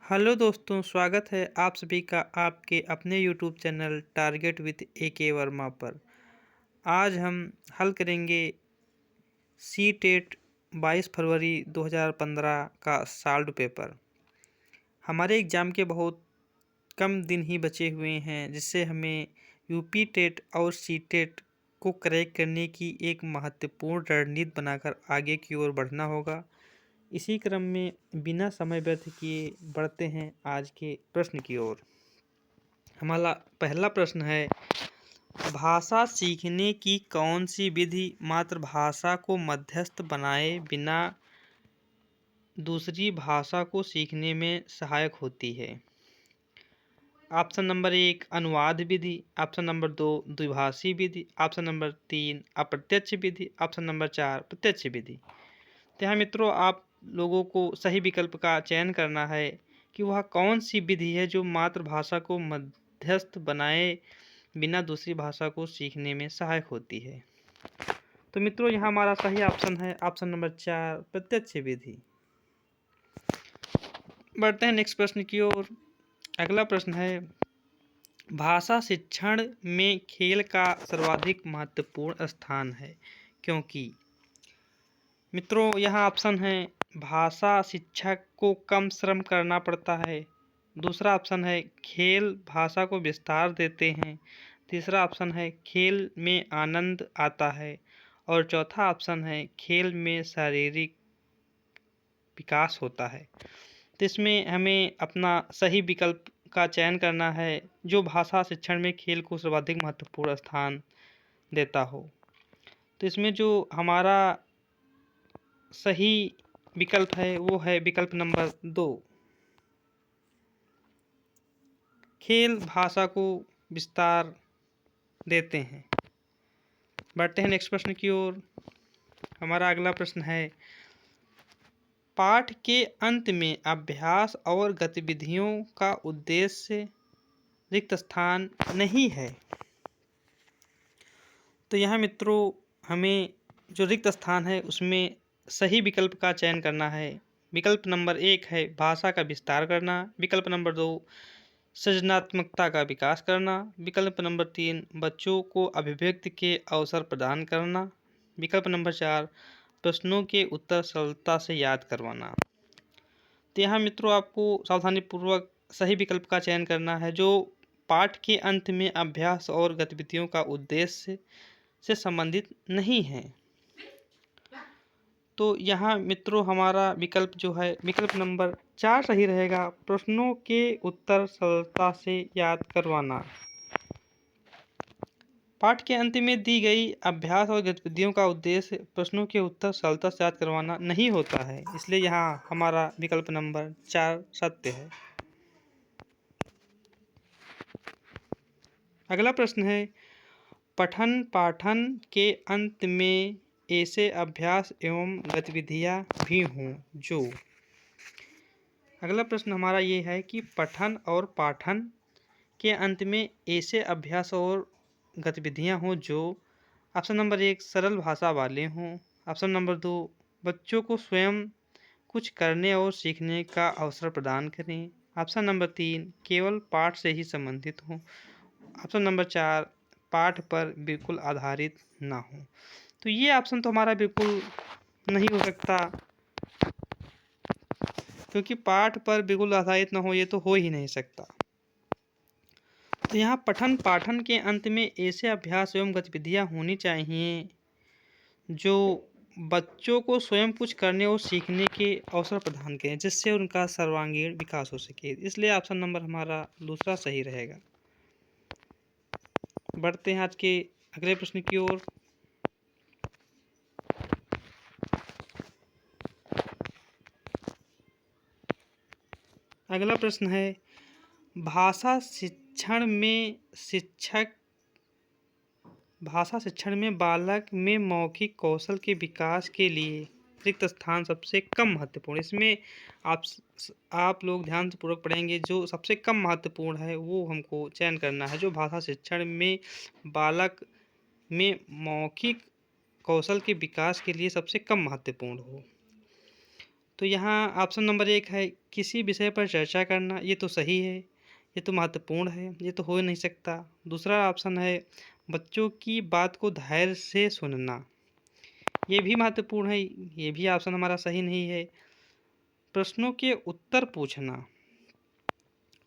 Hello दोस्तों, स्वागत है आप सभी का आपके अपने YouTube channel target with AK Verma पर। आज हम हल करेंगे सी टेट 22 फरवरी 2015 का सॉल्व पेपर। हमारे एग्ज़ाम के बहुत कम दिन ही बचे हुए हैं, जिससे हमें यूपी टेट और सी टेट को क्रैक करने की एक महत्वपूर्ण रणनीति बनाकर आगे की ओर बढ़ना होगा। इसी क्रम में बिना समय व्यर्थ किए बढ़ते हैं आज के प्रश्न की ओर। हमारा पहला प्रश्न है, भाषा सीखने की कौन सी विधि मातृभाषा को मध्यस्थ बनाए बिना दूसरी भाषा को सीखने में सहायक होती है? ऑप्शन नंबर 1 अनुवाद विधि, ऑप्शन नंबर 2 द्विभाषी विधि, ऑप्शन नंबर 3 अप्रत्यक्ष विधि, ऑप्शन नंबर 4 प्रत्यक्ष विधि। तो यहाँ मित्रों आप लोगों को सही विकल्प का चयन करना है कि वह कौन सी विधि है जो मातृभाषा को मध्यस्थ बनाए बिना दूसरी भाषा को सीखने में सहायक होती है। तो मित्रों यहाँ हमारा सही ऑप्शन है ऑप्शन नंबर 4 प्रत्यक्ष विधि। बढ़ते हैं नेक्स्ट प्रश्न की ओर। अगला प्रश्न है, भाषा शिक्षण में खेल का सर्वाधिक महत्वपूर्ण स्थान है क्योंकि? मित्रों यहाँ ऑप्शन है, भाषा शिक्षक को कम श्रम करना पड़ता है। दूसरा ऑप्शन है, खेल भाषा को विस्तार देते हैं। तीसरा ऑप्शन है, खेल में आनंद आता है। और चौथा ऑप्शन है, खेल में शारीरिक विकास होता है। तो इसमें हमें अपना सही विकल्प का चयन करना है जो भाषा शिक्षण में खेल को सर्वाधिक महत्वपूर्ण स्थान देता हो। तो इसमें जो हमारा सही विकल्प है वो है विकल्प नंबर 2, खेल भाषा को विस्तार देते हैं। बढ़ते हैं नेक्स्ट प्रश्न की ओर। हमारा अगला प्रश्न है, पाठ के अंत में अभ्यास और गतिविधियों का उद्देश्य रिक्त स्थान नहीं है। तो यहाँ मित्रों हमें जो रिक्त स्थान है उसमें सही विकल्प का चयन करना है। विकल्प नंबर 1 है भाषा का विस्तार करना, विकल्प नंबर 2 सृजनात्मकता का विकास करना, विकल्प नंबर 3 बच्चों को अभिव्यक्ति के अवसर प्रदान करना, विकल्प नंबर 4 प्रश्नों के उत्तर सरलता से याद करवाना। तो यहाँ मित्रों आपको सावधानीपूर्वक सही विकल्प का चयन करना है जो पाठ के अंत में अभ्यास और गतिविधियों का उद्देश्य से संबंधित नहीं है। तो यहाँ मित्रों हमारा विकल्प जो है विकल्प नंबर 4 सही रहेगा, प्रश्नों के उत्तर सरलता से याद करवाना। पाठ के अंत में दी गई अभ्यास और गतिविधियों का उद्देश्य प्रश्नों के उत्तर सरलता से याद करवाना नहीं होता है, इसलिए यहाँ हमारा विकल्प नंबर 4 सत्य है। अगला प्रश्न है, पठन पाठन के अंत में ऐसे अभ्यास एवं गतिविधियाँ भी हों जो। अगला प्रश्न हमारा ये है कि पठन और पाठन के अंत में ऐसे अभ्यास और गतिविधियाँ हों जो ऑप्शन नंबर 1 सरल भाषा वाले हों, ऑप्शन नंबर 2 बच्चों को स्वयं कुछ करने और सीखने का अवसर प्रदान करें, ऑप्शन नंबर 3 केवल पाठ से ही संबंधित हों, ऑप्शन नंबर 4 पाठ पर बिल्कुल आधारित ना हो। तो ये ऑप्शन तो हमारा बिल्कुल नहीं हो सकता, क्योंकि पाठ पर बिल्कुल आधारित ना हो ये तो हो ही नहीं सकता। तो यहाँ पठन पाठन के अंत में ऐसे अभ्यास एवं गतिविधियाँ होनी चाहिए जो बच्चों को स्वयं कुछ करने और सीखने के अवसर प्रदान करें जिससे उनका सर्वांगीण विकास हो सके, इसलिए ऑप्शन नंबर हमारा दूसरा सही रहेगा। बढ़ते हैं आज के अगले प्रश्न की ओर। अगला प्रश्न है, भाषा शिक्षण में बालक में मौखिक कौशल के विकास के लिए रिक्त स्थान सबसे कम महत्वपूर्ण। इसमें आप लोग ध्यान से पूर्वक पढ़ेंगे, जो सबसे कम महत्वपूर्ण है वो हमको चयन करना है जो भाषा शिक्षण में बालक में मौखिक कौशल के विकास के लिए सबसे कम महत्वपूर्ण हो। तो यहाँ ऑप्शन नंबर 1 है किसी विषय पर चर्चा करना, ये तो सही है, ये तो महत्वपूर्ण है, ये तो हो ही नहीं सकता। दूसरा ऑप्शन है बच्चों की बात को धैर्य से सुनना, ये भी महत्वपूर्ण है, ये भी ऑप्शन हमारा सही नहीं है। प्रश्नों के उत्तर पूछना,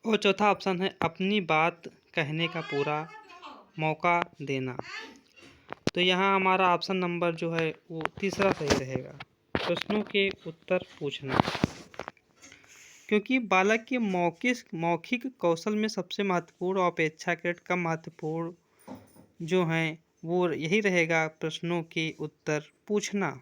और चौथा ऑप्शन है अपनी बात कहने का पूरा मौका देना। तो यहाँ हमारा ऑप्शन नंबर जो है वो तीसरा सही रहेगा, प्रश्नों के उत्तर पूछना, क्योंकि बालक के मौखिक कौशल में सबसे महत्वपूर्ण और अपेक्षाकृत कम महत्वपूर्ण जो हैं वो यही रहेगा, प्रश्नों के उत्तर पूछना।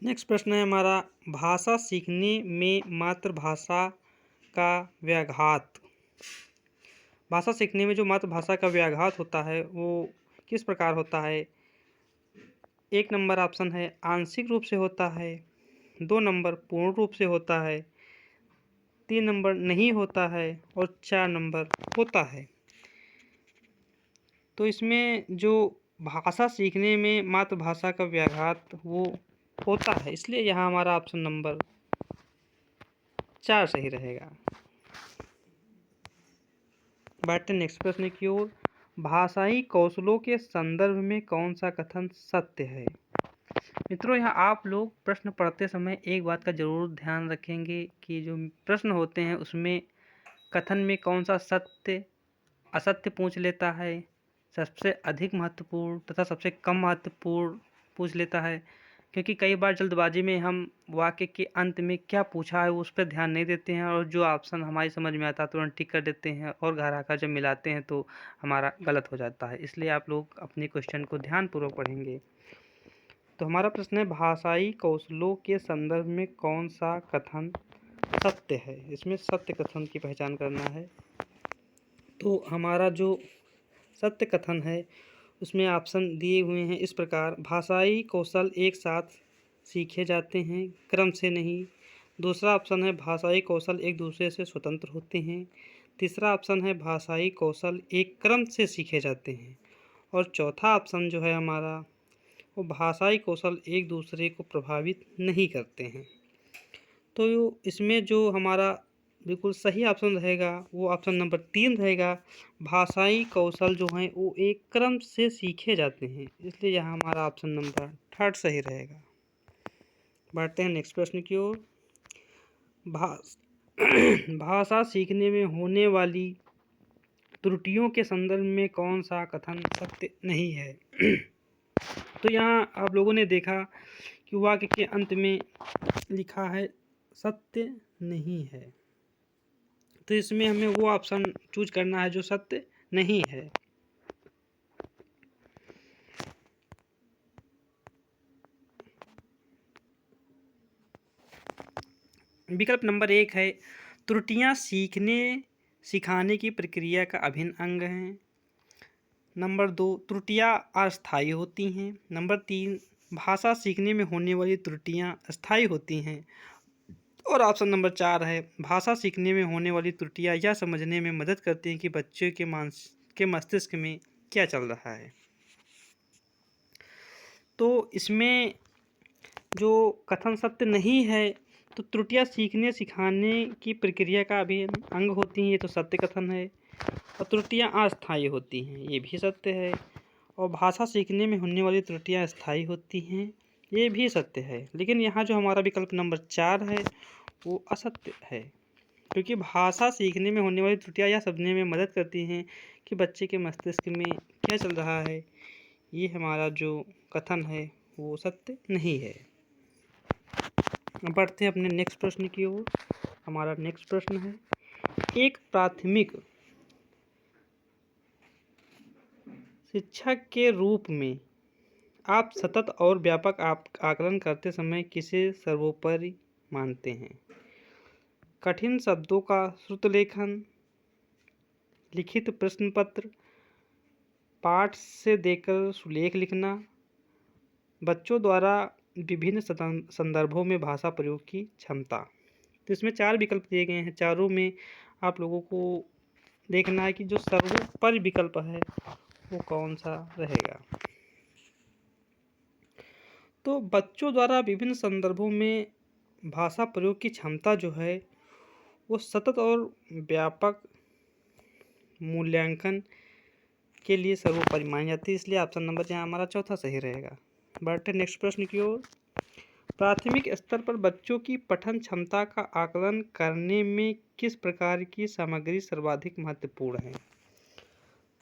नेक्स्ट प्रश्न है हमारा, भाषा सीखने में मातृभाषा का व्याघात। भाषा सीखने में जो मातृभाषा का व्याघात होता है वो किस प्रकार होता है? 1 नंबर ऑप्शन है आंशिक रूप से होता है, 2 नंबर पूर्ण रूप से होता है, 3 नंबर नहीं होता है और 4 नंबर होता है। तो इसमें जो भाषा सीखने में मातृभाषा का व्याघात वो होता है, इसलिए यहाँ हमारा ऑप्शन नंबर 4 सही रहेगा। बढ़ते नेक्स्ट प्रश्न की ओर, भाषाई कौशलों के संदर्भ में कौन सा कथन सत्य है? मित्रों, यहाँ आप लोग प्रश्न पढ़ते समय एक बात का जरूर ध्यान रखेंगे कि जो प्रश्न होते हैं उसमें कथन में कौन सा सत्य असत्य पूछ लेता है, सबसे अधिक महत्वपूर्ण तथा सबसे कम महत्वपूर्ण पूछ लेता है, क्योंकि कई बार जल्दबाजी में हम वाक्य के अंत में क्या पूछा है उस पर ध्यान नहीं देते हैं और जो ऑप्शन हमारी समझ में आता है तुरंत टिक कर देते हैं और घर आकर जब मिलाते हैं तो हमारा गलत हो जाता है। इसलिए आप लोग अपने क्वेश्चन को ध्यानपूर्वक पढ़ेंगे। तो हमारा प्रश्न है भाषाई कौशलों के संदर्भ में कौन सा कथन सत्य है? इसमें सत्य कथन की पहचान करना है। तो हमारा जो सत्य कथन है उसमें ऑप्शन दिए हुए हैं इस प्रकार, भाषाई कौशल एक साथ सीखे जाते हैं, क्रम से नहीं। दूसरा ऑप्शन है भाषाई कौशल एक दूसरे से स्वतंत्र होते हैं। तीसरा ऑप्शन है भाषाई कौशल एक क्रम से सीखे जाते हैं। और चौथा ऑप्शन जो है हमारा वो भाषाई कौशल एक दूसरे को प्रभावित नहीं करते हैं। तो इसमें जो हमारा बिल्कुल सही ऑप्शन रहेगा वो ऑप्शन नंबर 3 रहेगा, भाषाई कौशल जो हैं वो एक क्रम से सीखे जाते हैं, इसलिए यहाँ हमारा ऑप्शन नंबर 3 सही रहेगा। बढ़ते हैं नेक्स्ट प्रश्न की ओर, भाषा सीखने में होने वाली त्रुटियों के संदर्भ में कौन सा कथन सत्य नहीं है? तो यहाँ आप लोगों ने देखा कि वाक्य के अंत में लिखा है सत्य नहीं है, तो इसमें हमें वो ऑप्शन चूज करना है जो सत्य नहीं है। विकल्प नंबर 1 है त्रुटियां सिखाने की प्रक्रिया का अभिन्न अंग हैं। नंबर 2 त्रुटियां अस्थायी होती हैं। नंबर 3 भाषा सीखने में होने वाली त्रुटियां अस्थायी होती हैं। और ऑप्शन नंबर 4 है भाषा सीखने में होने वाली त्रुटियां यह समझने में मदद करती हैं कि बच्चे के मस्तिष्क में क्या चल रहा है। तो इसमें जो कथन सत्य नहीं है, तो त्रुटियां सीखने सिखाने की प्रक्रिया का अभिन्न अंग होती हैं, ये तो सत्य कथन है। और त्रुटियां अस्थायी होती हैं, ये भी सत्य है। और भाषा सीखने में होने वाली त्रुटियां स्थायी होती हैं, ये भी सत्य है। लेकिन यहाँ जो हमारा विकल्प नंबर 4 है वो असत्य है, क्योंकि भाषा सीखने में होने वाली त्रुटियां यह समझने में मदद करती हैं कि बच्चे के मस्तिष्क में क्या चल रहा है, ये हमारा जो कथन है वो सत्य नहीं है। बढ़ते हैं अपने नेक्स्ट प्रश्न की ओर। हमारा नेक्स्ट प्रश्न है, एक प्राथमिक शिक्षक के रूप में आप सतत और व्यापक आकलन करते समय किसे सर्वोपरि मानते हैं? कठिन शब्दों का श्रुतलेखन, लिखित प्रश्न पत्र, पाठ से देकर सुलेख लिखना, बच्चों द्वारा विभिन्न संदर्भों में भाषा प्रयोग की क्षमता। तो इसमें 4 विकल्प दिए गए हैं, चारों में आप लोगों को देखना है कि जो सर्वोपरि विकल्प है वो कौन सा रहेगा। तो बच्चों द्वारा विभिन्न संदर्भों में भाषा प्रयोग की क्षमता जो है वो सतत और व्यापक मूल्यांकन के लिए सर्वोपरि मानी जाती है, इसलिए ऑप्शन नंबर यहाँ हमारा चौथा सही रहेगा। बढ़ते नेक्स्ट प्रश्न की ओर। प्राथमिक स्तर पर बच्चों की पठन क्षमता का आकलन करने में किस प्रकार की सामग्री सर्वाधिक महत्वपूर्ण है?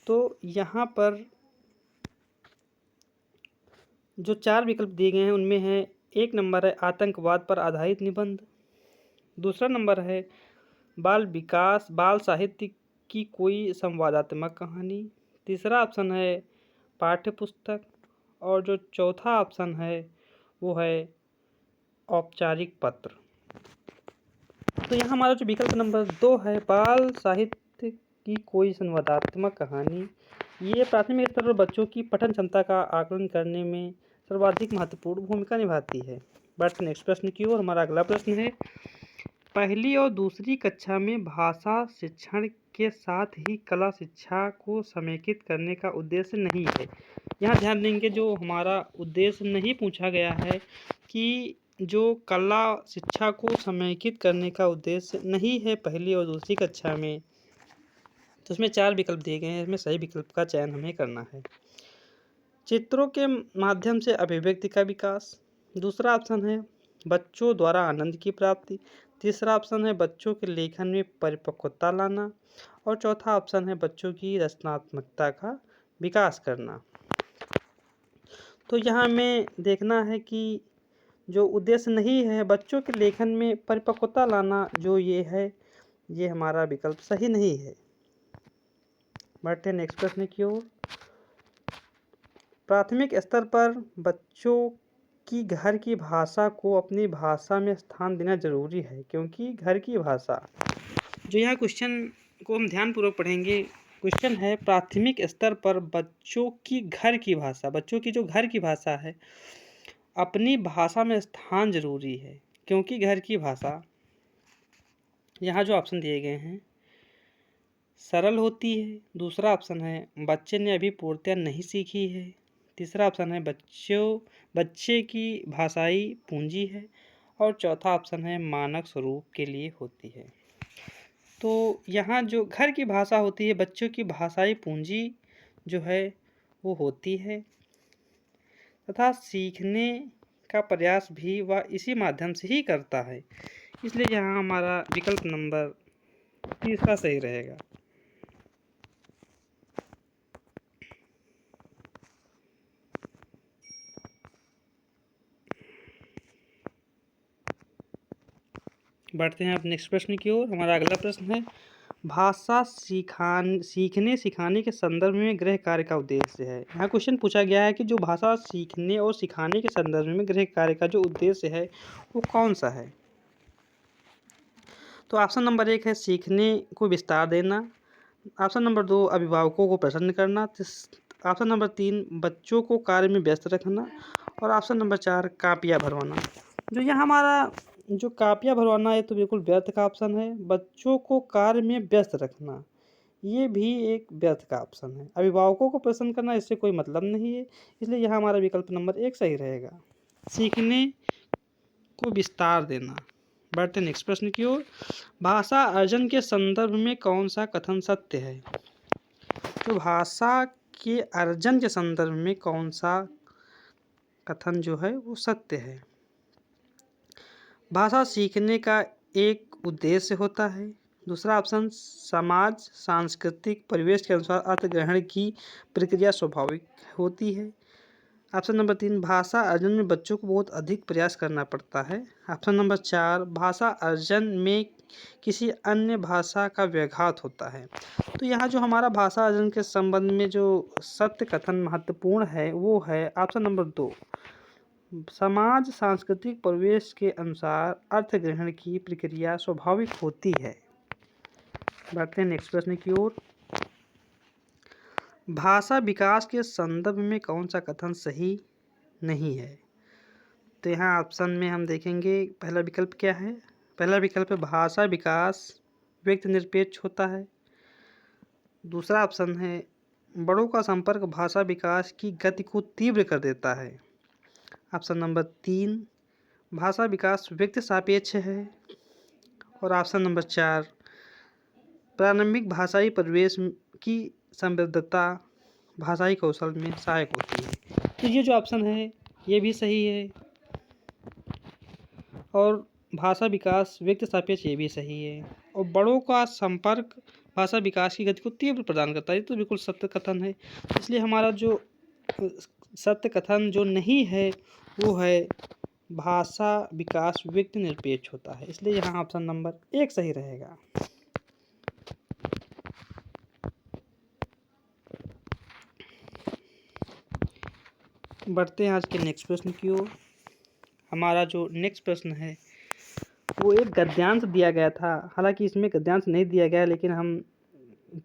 तो यहाँ पर जो 4 विकल्प दिए गए हैं उनमें है, एक नंबर है आतंकवाद पर आधारित निबंध, दूसरा नंबर है बाल साहित्य की कोई संवादात्मक कहानी, तीसरा ऑप्शन है पाठ्य पुस्तक और जो चौथा ऑप्शन है वो है औपचारिक पत्र। तो यहाँ हमारा जो विकल्प नंबर 2 है बाल साहित्य की कोई संवादात्मक कहानी, ये प्राथमिक स्तर पर बच्चों की पठन क्षमता का आकलन करने में सर्वाधिक महत्वपूर्ण भूमिका निभाती है। बढ़ते नेक्स्ट प्रश्न की ओर। हमारा अगला प्रश्न है, पहली और दूसरी कक्षा में भाषा शिक्षण के साथ ही कला शिक्षा को समेकित करने का उद्देश्य नहीं है। यहाँ ध्यान देंगे जो हमारा उद्देश्य नहीं पूछा गया है कि जो कला शिक्षा को समेकित करने का उद्देश्य नहीं है पहली और दूसरी कक्षा में, तो उसमें 4 विकल्प दिए गए हैं, इसमें सही विकल्प का चयन हमें करना है। चित्रों के माध्यम से अभिव्यक्ति का विकास, दूसरा ऑप्शन है बच्चों द्वारा आनंद की प्राप्ति, तीसरा ऑप्शन है बच्चों के लेखन में परिपक्वता लाना और चौथा ऑप्शन है बच्चों की रचनात्मकता का विकास करना। तो यहाँ हमें देखना है कि जो उद्देश्य नहीं है बच्चों के लेखन में परिपक्वता लाना, जो ये है ये हमारा विकल्प सही नहीं है। बढ़ते नेक्स्ट प्रश्न की ओर। प्राथमिक स्तर पर बच्चों की घर की भाषा को अपनी भाषा में स्थान देना जरूरी है, क्योंकि घर की भाषा, जो यहाँ क्वेश्चन को हम ध्यानपूर्वक पढ़ेंगे, क्वेश्चन है प्राथमिक स्तर पर बच्चों की घर की भाषा, बच्चों की जो घर की भाषा है अपनी भाषा में स्थान जरूरी है, क्योंकि घर की भाषा, यहाँ जो ऑप्शन दिए गए हैं सरल होती है, दूसरा ऑप्शन है बच्चे ने अभी पूर्णतया नहीं सीखी है, तीसरा ऑप्शन है बच्चे की भाषाई पूंजी है और चौथा ऑप्शन है मानक स्वरूप के लिए होती है। तो यहाँ जो घर की भाषा होती है बच्चों की भाषाई पूंजी जो है वो होती है तथा सीखने का प्रयास भी वह इसी माध्यम से ही करता है, इसलिए यहाँ हमारा विकल्प नंबर तीसरा सही रहेगा। बढ़ते हैं अब नेक्स्ट प्रश्न की ओर। हमारा अगला प्रश्न है, भाषा सीखने सिखाने के संदर्भ में गृह कार्य का उद्देश्य है। यहाँ क्वेश्चन पूछा गया है कि जो भाषा सीखने और सिखाने के संदर्भ में गृह कार्य का जो उद्देश्य है वो कौन सा है? तो ऑप्शन नंबर 1 है सीखने को विस्तार देना, ऑप्शन नंबर 2 अभिभावकों को प्रसन्न करना, ऑप्शन नंबर 3 बच्चों को कार्य में व्यस्त रखना और ऑप्शन नंबर 4 कापियाँ भरवाना। जो यहाँ हमारा जो कापियाँ भरवाना है तो बिल्कुल व्यर्थ का ऑप्शन है, बच्चों को कार्य में व्यस्त रखना ये भी एक व्यर्थ का ऑप्शन है, अभिभावकों को प्रसन्न करना इससे कोई मतलब नहीं है, इसलिए यहाँ हमारा विकल्प नंबर 1 सही रहेगा, सीखने को विस्तार देना। बढ़ते नेक्स्ट प्रश्न की ओर। भाषा अर्जन के संदर्भ में कौन सा कथन सत्य है? तो भाषा के अर्जन के संदर्भ में कौन सा कथन जो है वो सत्य है? भाषा सीखने का एक उद्देश्य होता है, दूसरा ऑप्शन समाज सांस्कृतिक परिवेश के अनुसार अर्थ ग्रहण की प्रक्रिया स्वाभाविक होती है, ऑप्शन नंबर 3 भाषा अर्जन में बच्चों को बहुत अधिक प्रयास करना पड़ता है, ऑप्शन नंबर 4 भाषा अर्जन में किसी अन्य भाषा का व्याघात होता है। तो यहाँ जो हमारा भाषा अर्जन के संबंध में जो सत्य कथन महत्वपूर्ण है वो है ऑप्शन नंबर 2 समाज सांस्कृतिक परिवेश के अनुसार अर्थ ग्रहण की प्रक्रिया स्वाभाविक होती है। बढ़ते हैं नेक्स्ट प्रश्न की ओर। भाषा विकास के संदर्भ में कौन सा कथन सही नहीं है? तो यहाँ ऑप्शन में हम देखेंगे पहला विकल्प क्या है, पहला विकल्प है भाषा विकास व्यक्ति निरपेक्ष होता है, दूसरा ऑप्शन है बड़ों का संपर्क भाषा विकास की गति को तीव्र कर देता है, ऑप्शन नंबर 3 भाषा विकास व्यक्ति सापेक्ष है। और ऑप्शन नंबर 4 प्रारंभिक भाषाई परिवेश की समृद्धता भाषाई कौशल में सहायक होती है। तो ये जो ऑप्शन है ये भी सही है, और भाषा विकास व्यक्ति सापेक्ष ये भी सही है। और बड़ों का संपर्क भाषा विकास की गति को तीव्र प्रदान करता है, ये तो बिल्कुल सत्य कथन है। इसलिए हमारा जो सत्य कथन जो नहीं है वो है भाषा विकास व्यक्ति निरपेक्ष होता है, इसलिए यहाँ ऑप्शन नंबर 1 सही रहेगा। बढ़ते हैं आज के नेक्स्ट प्रश्न की ओर। हमारा जो नेक्स्ट प्रश्न है वो एक गद्यांश दिया गया था, हालांकि इसमें गद्यांश नहीं दिया गया, लेकिन हम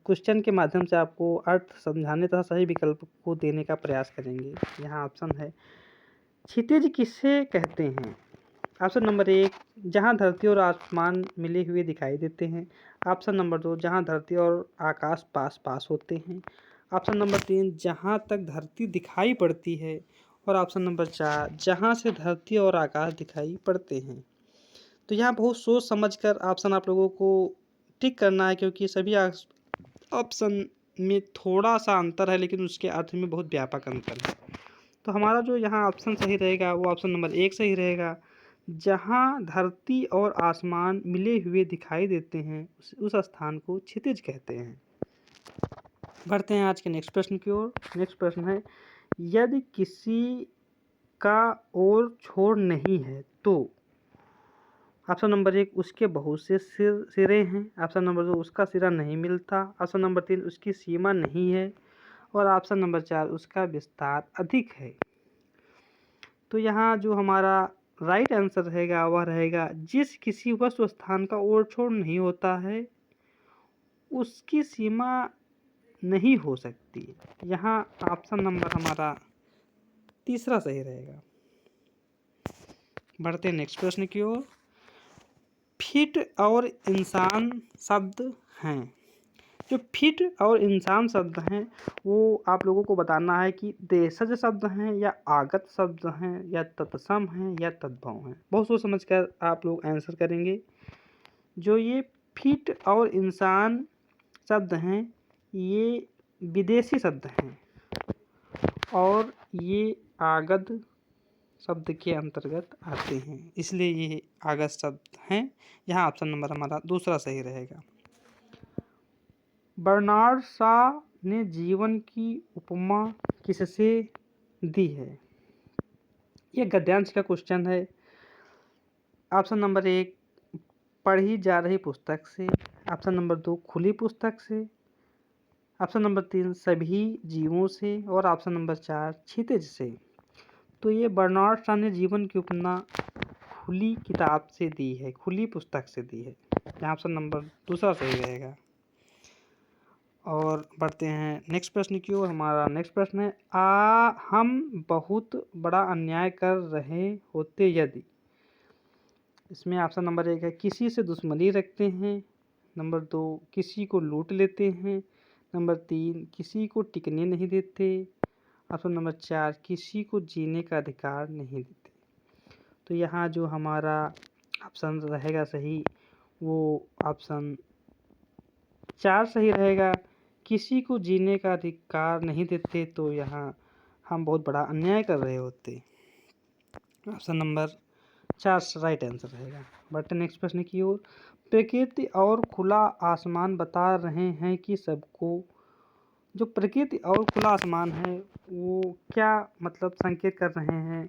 क्वेश्चन के माध्यम से आपको अर्थ समझाने तथा सही विकल्प को देने का प्रयास करेंगे। यहाँ ऑप्शन है क्षितिज किसे कहते हैं। ऑप्शन नंबर 1 जहाँ धरती और आसमान मिले हुए दिखाई देते हैं। ऑप्शन नंबर 2 जहाँ धरती और आकाश पास पास होते हैं। ऑप्शन नंबर 3 जहाँ तक धरती दिखाई पड़ती है। और ऑप्शन नंबर 4 जहाँ से धरती और आकाश दिखाई पड़ते हैं। तो यहाँ बहुत सोच समझकर ऑप्शन आप लोगों को टिक करना है, क्योंकि सभी ऑप्शन में थोड़ा सा अंतर है, लेकिन उसके अर्थ में बहुत व्यापक अंतर है। तो हमारा जो यहाँ ऑप्शन सही रहेगा वो ऑप्शन नंबर 1 सही रहेगा। जहाँ धरती और आसमान मिले हुए दिखाई देते हैं उस स्थान को क्षितिज कहते हैं। बढ़ते हैं आज के नेक्स्ट प्रश्न की ओर। नेक्स्ट प्रश्न है यदि किसी का और छोर नहीं है तो। ऑप्शन नंबर 1 उसके बहुत से सिरे हैं। ऑप्शन नंबर 2 उसका सिरा नहीं मिलता। ऑप्शन नंबर 3 उसकी सीमा नहीं है। और ऑप्शन नंबर 4 उसका विस्तार अधिक है। तो यहाँ जो हमारा राइट आंसर रहेगा वह रहेगा जिस किसी वस्तु स्थान का ओर छोर नहीं होता है उसकी सीमा नहीं हो सकती। यहाँ ऑप्शन नंबर हमारा तीसरा सही रहेगा। बढ़ते हैं नेक्स्ट प्रश्न की ओर। फिट और इंसान शब्द हैं। जो फिट और इंसान शब्द हैं वो आप लोगों को बताना है कि देशज शब्द हैं या आगत शब्द हैं या तत्सम हैं या तद्भव हैं। बहुत सोच समझ कर आप लोग आंसर करेंगे। जो ये फिट और इंसान शब्द हैं ये विदेशी शब्द हैं और ये आगत शब्द के अंतर्गत आते हैं, इसलिए ये आगत शब्द हैं। यहाँ ऑप्शन नंबर हमारा दूसरा सही रहेगा। बर्नार्ड शॉ ने जीवन की उपमा किससे दी है। यह गद्यांश का क्वेश्चन है। ऑप्शन नंबर 1 पढ़ी जा रही पुस्तक से। ऑप्शन नंबर 2 खुली पुस्तक से। ऑप्शन नंबर 3 सभी जीवों से। और ऑप्शन नंबर 4 क्षितिज से। तो ये बर्नार्ड शॉ ने जीवन की उपमा खुली किताब से दी है, खुली पुस्तक से दी है। यहाँ ऑप्शन नंबर दूसरा सही रहेगा। और बढ़ते हैं नेक्स्ट प्रश्न की ओर। हमारा नेक्स्ट प्रश्न है हम बहुत बड़ा अन्याय कर रहे होते यदि। इसमें ऑप्शन नंबर 1 है किसी से दुश्मनी रखते हैं। नंबर 2 किसी को लूट लेते हैं। नंबर 3 किसी को टिकने नहीं देते। ऑप्शन नंबर 4 किसी को जीने का अधिकार नहीं देते। तो यहाँ जो हमारा ऑप्शन रहेगा सही वो ऑप्शन 4 सही रहेगा। किसी को जीने का अधिकार नहीं देते, तो यहाँ हम बहुत बड़ा अन्याय कर रहे होते। ऑप्शन नंबर 4 राइट आंसर रहेगा। बढ़ते नेक्स्ट प्रश्न की ओर। प्रकृति और खुला आसमान बता रहे हैं कि सबको। जो प्रकृति और खुला आसमान है वो क्या मतलब संकेत कर रहे हैं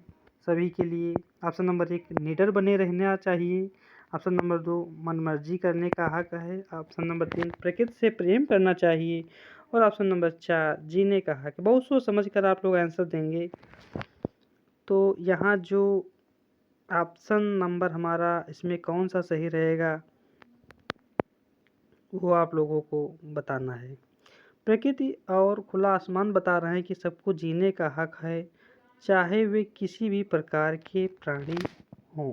सभी के लिए। ऑप्शन नंबर 1 निडर बने रहना चाहिए। ऑप्शन नंबर 2 मनमर्जी करने का हक है। ऑप्शन नंबर 3 प्रकृति से प्रेम करना चाहिए। और ऑप्शन नंबर 4 जीने का हक। बहुत सोच समझ कर आप लोग आंसर देंगे। तो यहाँ जो ऑप्शन नंबर हमारा इसमें कौन सा सही रहेगा वो आप लोगों को बताना है। प्रकृति और खुला आसमान बता रहे हैं कि सबको जीने का हक है, चाहे वे किसी भी प्रकार के प्राणी हों।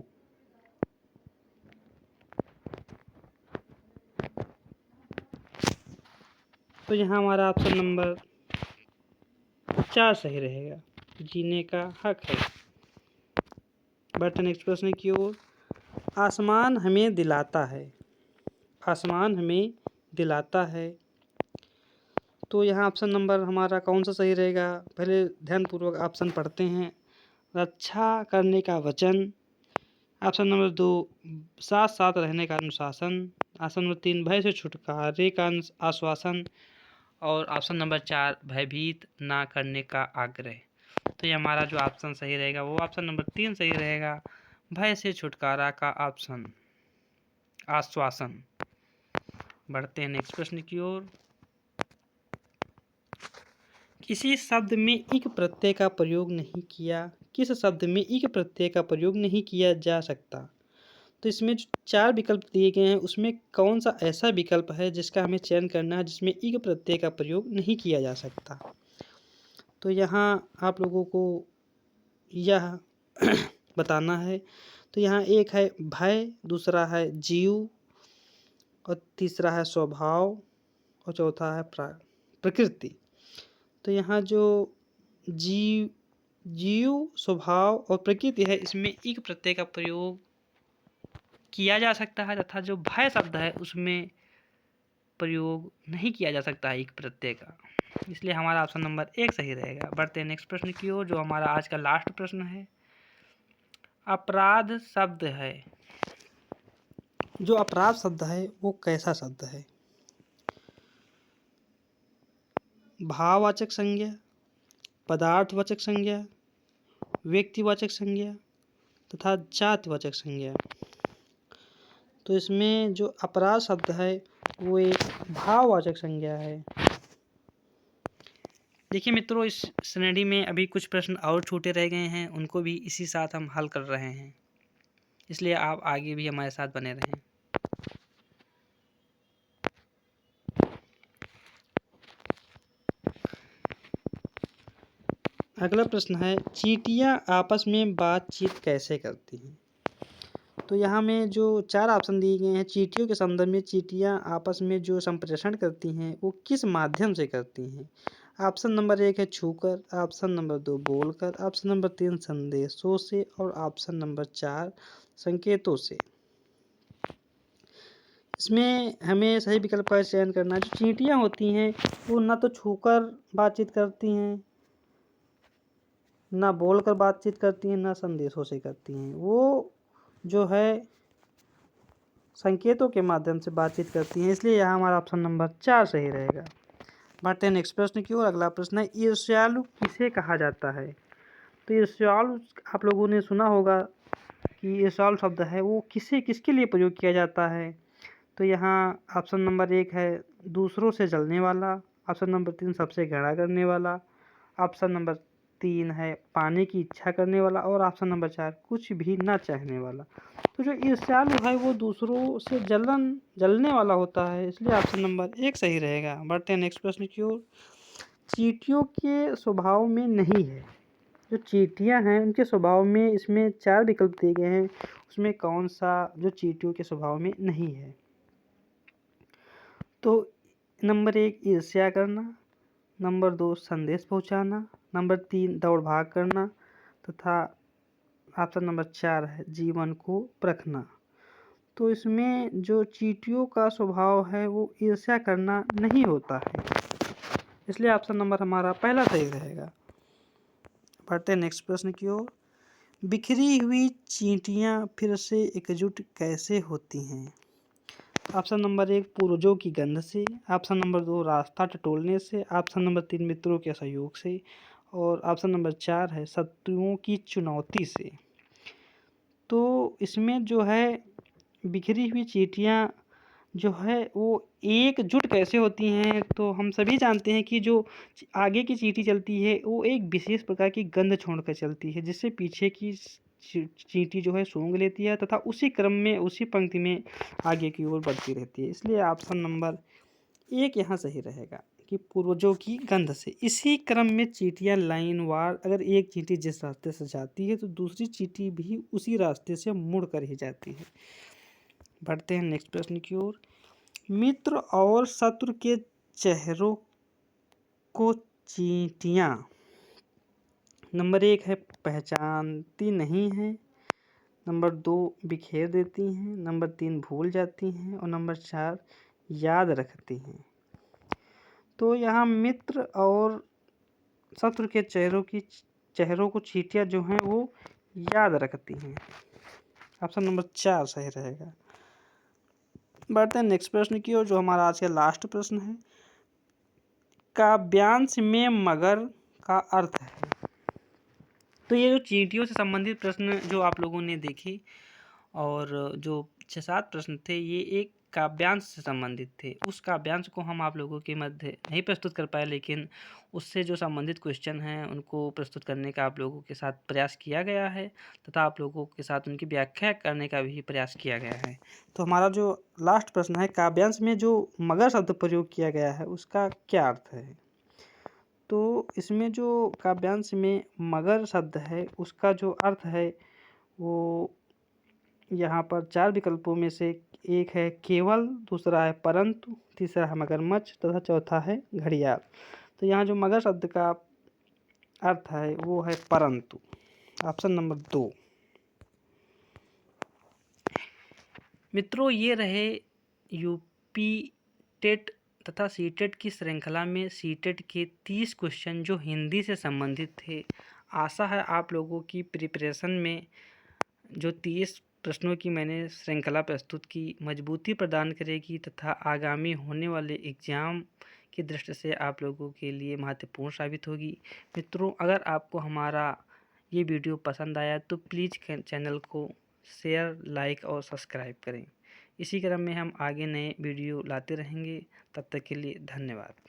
तो यहाँ हमारा ऑप्शन नंबर 4 सही रहेगा, जीने का हक है। बढ़ते नेक्स्ट प्रश्न की ओर। आसमान हमें दिलाता है, आसमान हमें दिलाता है। तो यहाँ ऑप्शन नंबर हमारा कौन सा सही रहेगा? पहले ध्यानपूर्वक ऑप्शन पढ़ते हैं। रक्षा करने का वचन, ऑप्शन नंबर 2 साथ साथ रहने का अनुशासन, ऑप्शन नंबर 3 भय से छुटकारे का आश्वासन, और ऑप्शन नंबर 4 भयभीत ना करने का आग्रह। तो ये हमारा जो ऑप्शन सही रहेगा वो ऑप्शन नंबर 3 सही रहेगा, भय से छुटकारा का ऑप्शन आश्वासन। बढ़ते हैं नेक्स्ट प्रश्न की ओर। किसी शब्द में इक प्रत्यय का प्रयोग नहीं किया, किस शब्द में इक प्रत्यय का प्रयोग नहीं किया जा सकता? तो इसमें जो 4 विकल्प दिए गए हैं उसमें कौन सा ऐसा विकल्प है जिसका हमें चयन करना है जिसमें इक प्रत्यय का प्रयोग नहीं किया जा सकता? तो यहाँ आप लोगों को यह बताना है। तो यहाँ एक है भय, दूसरा है जीव, और तीसरा है स्वभाव, और चौथा है प्रकृति। तो यहाँ जो जीव, स्वभाव और प्रकृति है इसमें इक प्रत्यय का प्रयोग किया जा सकता है, तथा जो भय शब्द है उसमें प्रयोग नहीं किया जा सकता है इक प्रत्यय का। इसलिए हमारा ऑप्शन नंबर 1 सही रहेगा। बढ़ते हैं नेक्स्ट प्रश्न की ओर, जो हमारा आज का लास्ट प्रश्न है। अपराध शब्द है, जो अपराध शब्द है वो कैसा शब्द है? भाववाचक संज्ञा, पदार्थवाचक संज्ञा, व्यक्तिवाचक संज्ञा तथा जातिवाचक संज्ञा। तो इसमें जो अपराध शब्द है वो एक भाववाचक संज्ञा है। देखिए मित्रों, इस श्रेणी में अभी कुछ प्रश्न और छूटे रह गए हैं, उनको भी इसी साथ हम हल कर रहे हैं, इसलिए आप आगे भी हमारे साथ बने रहें। अगला प्रश्न है, चींटियां आपस में बातचीत कैसे करती हैं? तो यहाँ में जो 4 ऑप्शन दिए गए हैं, चींटियों के संदर्भ में चींटियां आपस में जो संप्रेषण करती हैं वो किस माध्यम से करती हैं? ऑप्शन नंबर 1 है छूकर, ऑप्शन नंबर 2 बोलकर, ऑप्शन नंबर 3 संदेशों से, और ऑप्शन नंबर 4 संकेतों से। इसमें हमें सही विकल्प का चयन करना है। जो चींटियां होती हैं वो ना तो छूकर बातचीत करती हैं, ना बोलकर बातचीत करती हैं, ना संदेशों से करती हैं। वो जो है संकेतों के माध्यम से बातचीत करती हैं, इसलिए यहाँ हमारा ऑप्शन नंबर 4 सही रहेगा। बढ़ते हैं नेक्स्ट प्रश्न की ओर। अगला प्रश्न है, ईर्ष्यालु किसे कहा जाता है? तो ईर्ष्यालु आप लोगों ने सुना होगा कि ईर्ष्यालु शब्द है वो किसके लिए प्रयोग किया जाता है? तो यहाँ ऑप्शन नंबर 1 है दूसरों से जलने वाला, ऑप्शन नंबर 3 सबसे घृणा करने वाला, ऑप्शन नंबर 3 है पाने की इच्छा करने वाला, और ऑप्शन नंबर 4 कुछ भी ना चाहने वाला। तो जो ईर्ष्यालु है वो दूसरों से जलने वाला होता है, इसलिए ऑप्शन नंबर 1 सही रहेगा। बढ़ते हैं नेक्स्ट प्रश्न की ओर। चींटियों के स्वभाव में नहीं है, जो चींटियां हैं उनके स्वभाव में इसमें 4 विकल्प दिए गए हैं, उसमें कौन सा जो चींटियों के स्वभाव में नहीं है? तो नंबर 1 ईर्ष्या करना, नंबर 2 संदेश पहुंचाना, नंबर 3 दौड़ भाग करना, तथा ऑप्शन नंबर 4 है जीवन को परखना। तो इसमें जो चींटियों का स्वभाव है वो ईर्ष्या करना नहीं होता है, इसलिए ऑप्शन नंबर हमारा पहला सही रहेगा। बढ़ते हैं नेक्स्ट प्रश्न की ओर। बिखरी हुई चींटियां फिर से एकजुट कैसे होती हैं? ऑप्शन नंबर 1 पूर्वजों की गंध से, ऑप्शन नंबर 2 रास्ता टटोलने से, ऑप्शन नंबर 3 मित्रों के सहयोग से, और ऑप्शन नंबर 4 है शत्रुओं की चुनौती से। तो इसमें जो है बिखरी हुई चींटियां जो है वो एकजुट कैसे होती हैं? तो हम सभी जानते हैं कि जो आगे की चींटी चलती है वो एक विशेष प्रकार की गंध छोड़कर चलती है, जिससे पीछे की चींटी जो है सूंघ लेती है तथा उसी क्रम में उसी पंक्ति में आगे की ओर बढ़ती रहती है, इसलिए ऑप्शन नंबर 1 यहाँ सही रहेगा कि पूर्वजों की गंध से। इसी क्रम में चींटियां लाइनवार, अगर एक चींटी जिस रास्ते से जाती है तो दूसरी चींटी भी उसी रास्ते से मुड़ कर ही जाती है। बढ़ते हैं नेक्स्ट प्रश्न की ओर। मित्र और शत्रु के चेहरों को चींटियां नंबर 1 है पहचानती नहीं है, नंबर 2 बिखेर देती हैं, नंबर 3 भूल जाती हैं और नंबर 4 याद रखती हैं। तो यहाँ मित्र और शत्रु के चेहरों को चींटियाँ जो हैं वो याद रखती हैं। ऑप्शन नंबर 4 सही रहेगा। बढ़ते हैं नेक्स्ट प्रश्न की ओर, जो हमारा आज का लास्ट प्रश्न है। काव्यांश में मगर का अर्थ है। तो ये जो चींटियों से संबंधित प्रश्न जो आप लोगों ने देखे और जो 6-7 प्रश्न थे, ये एक काव्यांश से संबंधित थे। उस काव्यांश को हम आप लोगों के मध्य नहीं प्रस्तुत कर पाए, लेकिन उससे जो संबंधित क्वेश्चन हैं उनको प्रस्तुत करने का आप लोगों के साथ प्रयास किया गया है तथा आप लोगों के साथ उनकी व्याख्या करने का भी प्रयास किया गया है। तो हमारा जो लास्ट प्रश्न है, काव्यांश में जो मगर शब्द प्रयोग किया गया है उसका क्या अर्थ है। तो इसमें जो काव्यांश में मगर शब्द है उसका जो अर्थ है वो यहाँ पर 4 विकल्पों में से एक है केवल, दूसरा है परंतु, तीसरा है मगरमच्छ तथा चौथा है घड़ियाल। तो यहाँ जो मगर शब्द का अर्थ है वो है परंतु। Option number 2। मित्रों, ये रहे यूपी टेट तथा सीटेट की श्रृंखला में सीटेट के 30 क्वेश्चन जो हिंदी से संबंधित थे। आशा है आप लोगों की प्रिपरेशन में जो 30 प्रश्नों की मैंने श्रृंखला प्रस्तुत की मजबूती प्रदान करेगी तथा आगामी होने वाले एग्ज़ाम की दृष्टि से आप लोगों के लिए महत्वपूर्ण साबित होगी। मित्रों, अगर आपको हमारा ये वीडियो पसंद आया तो प्लीज़ चैनल को शेयर, लाइक और सब्सक्राइब करें। इसी क्रम में हम आगे नए वीडियो लाते रहेंगे। तब तक के लिए धन्यवाद।